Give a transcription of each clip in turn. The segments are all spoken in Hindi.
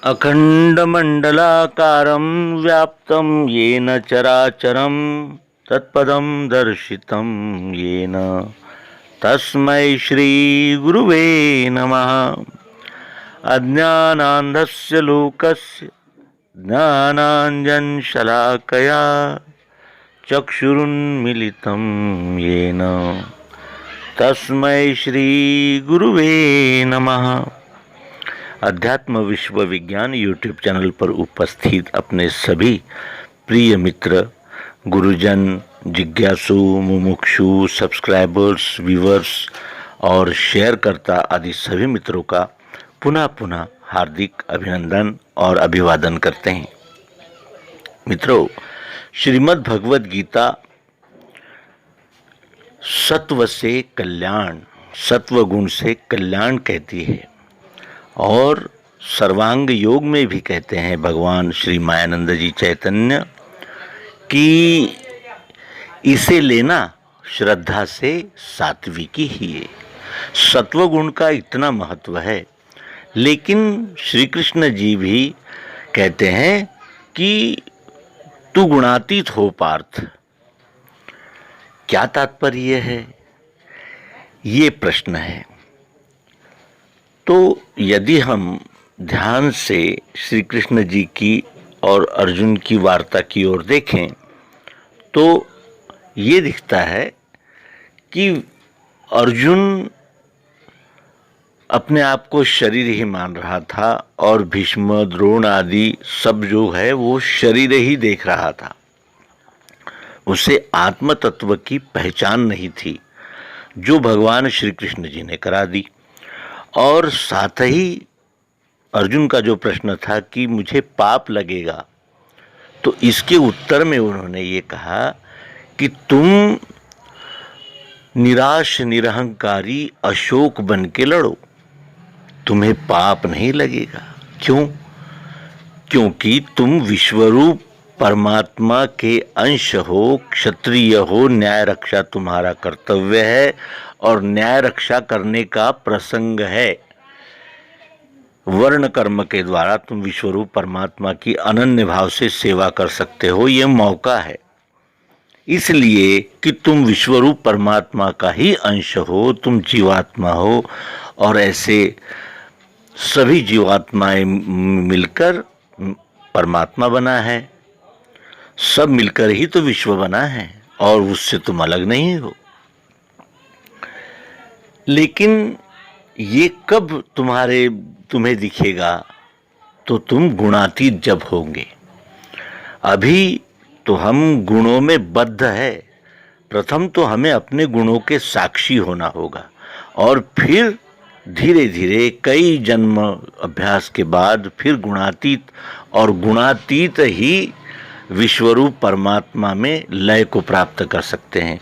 अखण्डमण्डलाकारं व्याप्तं येन चराचरं तत्पदं दर्शितं येन तस्मै श्रीगुरुवे नमः। अज्ञानान्धस्य लोकस्य ज्ञानाञ्जनशलाकया चक्षुरुन्मीलितं येन तस्मै श्रीगुरुवे नमः। अध्यात्म विश्व विज्ञान यूट्यूब चैनल पर उपस्थित अपने सभी प्रिय मित्र, गुरुजन, जिज्ञासु, मुमुक्षु, सब्सक्राइबर्स, व्यूवर्स और शेयरकर्ता आदि सभी मित्रों का पुनः पुनः हार्दिक अभिनंदन और अभिवादन करते हैं। मित्रों, श्रीमद् भगवद गीता सत्व से कल्याण, सत्व गुण से कल्याण कहती है और सर्वांग योग में भी कहते हैं भगवान श्री मायानंद जी चैतन्य कि इसे लेना श्रद्धा से सात्विकी ही है। सत्व गुण का इतना महत्व है, लेकिन श्री कृष्ण जी भी कहते हैं कि तू गुणातीत हो पार्थ। क्या तात्पर्य है, ये प्रश्न है। तो यदि हम ध्यान से श्री कृष्ण जी की और अर्जुन की वार्ता की ओर देखें तो ये दिखता है कि अर्जुन अपने आप को शरीर ही मान रहा था और भीष्म, द्रोण आदि सब जो है वो शरीर ही देख रहा था। उसे आत्म तत्व की पहचान नहीं थी, जो भगवान श्री कृष्ण जी ने करा दी। और साथ ही अर्जुन का जो प्रश्न था कि मुझे पाप लगेगा, तो इसके उत्तर में उन्होंने ये कहा कि तुम निराश निरहंकारी अशोक बन के लड़ो, तुम्हें पाप नहीं लगेगा। क्यों? क्योंकि तुम विश्वरूप परमात्मा के अंश हो, क्षत्रिय हो, न्याय रक्षा तुम्हारा कर्तव्य है और न्याय रक्षा करने का प्रसंग है। वर्ण कर्म के द्वारा तुम विश्वरूप परमात्मा की अनन्य भाव से सेवा कर सकते हो, ये मौका है। इसलिए कि तुम विश्वरूप परमात्मा का ही अंश हो, तुम जीवात्मा हो और ऐसे सभी जीवात्माएं मिलकर परमात्मा बना है। सब मिलकर ही तो विश्व बना है और उससे तुम अलग नहीं हो। लेकिन ये कब तुम्हें दिखेगा? तो तुम गुणातीत जब होंगे। अभी तो हम गुणों में बद्ध है। प्रथम तो हमें अपने गुणों के साक्षी होना होगा और फिर धीरे धीरे कई जन्म अभ्यास के बाद फिर गुणातीत, और गुणातीत ही विश्वरूप परमात्मा में लय को प्राप्त कर सकते हैं।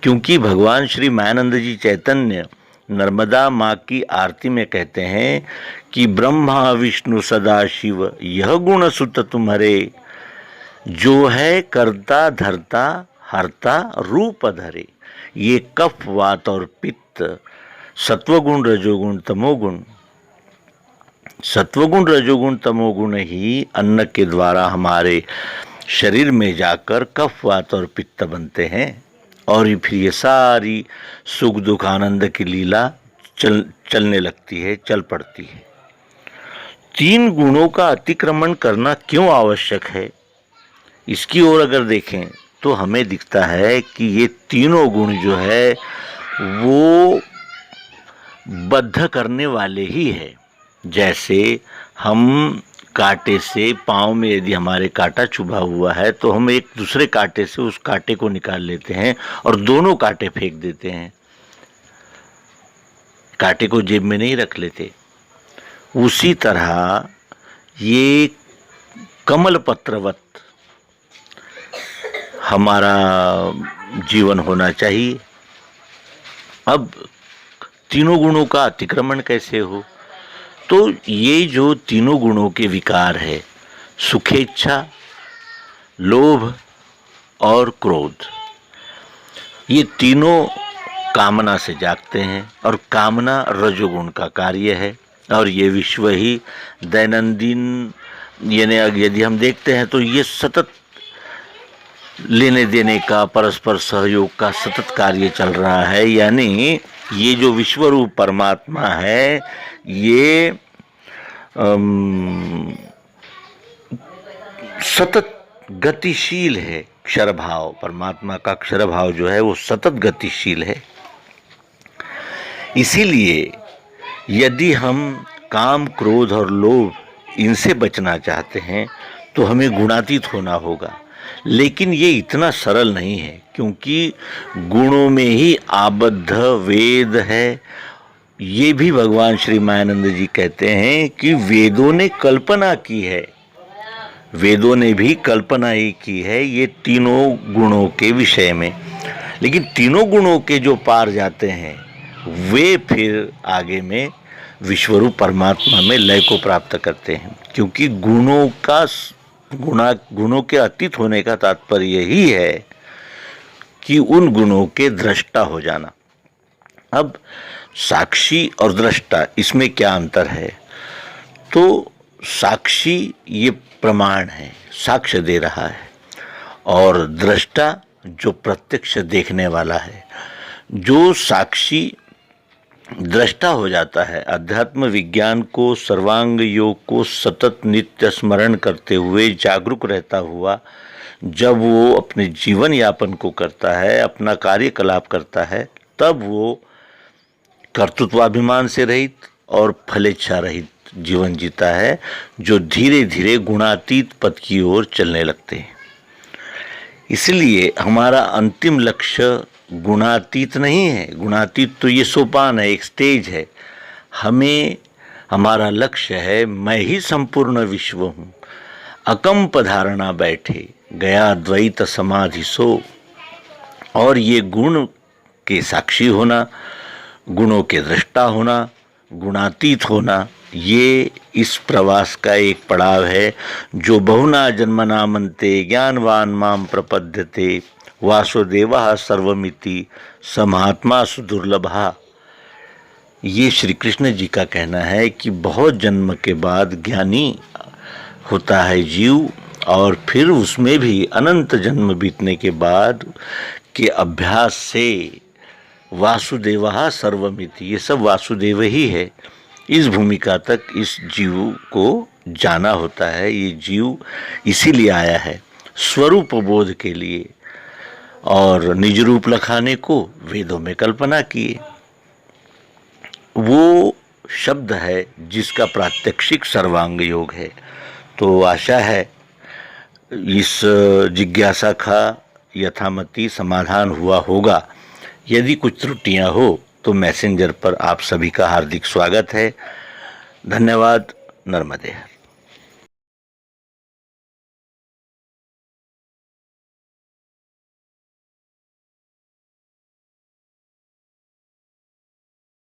क्योंकि भगवान श्री मायानंद जी चैतन्य नर्मदा माँ की आरती में कहते हैं कि ब्रह्मा विष्णु सदा शिव यह गुण सुत तुम्हारे, जो है करता धरता हरता रूप धरे। ये कफ, वात और पित्त, सत्वगुण, रजोगुण, तमोगुण, सत्वगुण, रजोगुण, तमोगुण ही अन्न के द्वारा हमारे शरीर में जाकर कफ, वात और पित्त बनते हैं और फिर ये सारी सुख दुख आनंद की लीला चलने लगती है, चल पड़ती है। तीन गुणों का अतिक्रमण करना क्यों आवश्यक है, इसकी ओर अगर देखें तो हमें दिखता है कि ये तीनों गुण जो है वो बद्ध करने वाले ही है। जैसे हम कांटे से, पाँव में यदि हमारे कांटा चुभा हुआ है तो हम एक दूसरे कांटे से उस कांटे को निकाल लेते हैं और दोनों कांटे फेंक देते हैं, कांटे को जेब में नहीं रख लेते। उसी तरह ये कमल पत्रवत हमारा जीवन होना चाहिए। अब तीनों गुणों का अतिक्रमण कैसे हो? तो ये जो तीनों गुणों के विकार है, सुखेच्छा, लोभ और क्रोध, ये तीनों कामना से जागते हैं और कामना रजोगुण का कार्य है। और ये विश्व ही दैनंदिन, यानी यदि हम देखते हैं तो ये सतत लेने देने का, परस्पर सहयोग का सतत कार्य चल रहा है। यानी ये जो विश्व रूप परमात्मा है, ये सतत गतिशील है। क्षर भाव, परमात्मा का क्षर भाव जो है वो सतत गतिशील है। इसीलिए यदि हम काम, क्रोध और लोभ इनसे बचना चाहते हैं तो हमें गुणातीत होना होगा। लेकिन ये इतना सरल नहीं है, क्योंकि गुणों में ही आबद्ध वेद है। ये भी भगवान श्री मायानंद जी कहते हैं कि वेदों ने कल्पना की है, वेदों ने भी कल्पना ही की है ये तीनों गुणों के विषय में। लेकिन तीनों गुणों के जो पार जाते हैं वे फिर आगे में विश्वरूप परमात्मा में लय को प्राप्त करते हैं, क्योंकि गुणों के अतीत होने का तात्पर्य यही है कि उन गुणों के दृष्टा हो जाना। अब साक्षी और दृष्टा, इसमें क्या अंतर है? तो साक्षी ये प्रमाण है, साक्ष्य दे रहा है, और दृष्टा जो प्रत्यक्ष देखने वाला है। जो साक्षी दृष्टा हो जाता है, अध्यात्म विज्ञान को, सर्वांग योग को सतत नित्य स्मरण करते हुए, जागरूक रहता हुआ जब वो अपने जीवन यापन को करता है, अपना कार्यकलाप करता है, तब वो कर्तृत्वाभिमान से रहित और फलेच्छा रहित जीवन जीता है, जो धीरे धीरे गुणातीत पथ की ओर चलने लगते हैं। इसलिए हमारा अंतिम लक्ष्य गुणातीत नहीं है। गुणातीत तो ये सोपान है, एक स्टेज है। हमारा लक्ष्य है मैं ही संपूर्ण विश्व हूँ, अकंप धारणा बैठे, गया द्वैत समाधि सो। और ये गुण के साक्षी होना, गुणों के दृष्टा होना, गुणातीत होना, ये इस प्रवास का एक पड़ाव है जो बहुना जन्मना मनते ज्ञानवान माम प्रपद्यते वासुदेवः सर्वमिति समात्मा सुदुर्लभः। ये श्री कृष्ण जी का कहना है कि बहुत जन्म के बाद ज्ञानी होता है जीव, और फिर उसमें भी अनंत जन्म बीतने के बाद के अभ्यास से वासुदेवः सर्वमिति, ये सब वासुदेव ही है। इस भूमिका तक इस जीव को जाना होता है। ये जीव इसीलिए आया है स्वरूप बोध के लिए, और निज रूप लखाने को वेदों में कल्पना किए। वो शब्द है जिसका प्रात्यक्षिक सर्वांग योग है। तो आशा है इस जिज्ञासा का यथामति समाधान हुआ होगा। यदि कुछ त्रुटियां हो तो मैसेंजर पर आप सभी का हार्दिक स्वागत है। धन्यवाद। नर्मदे।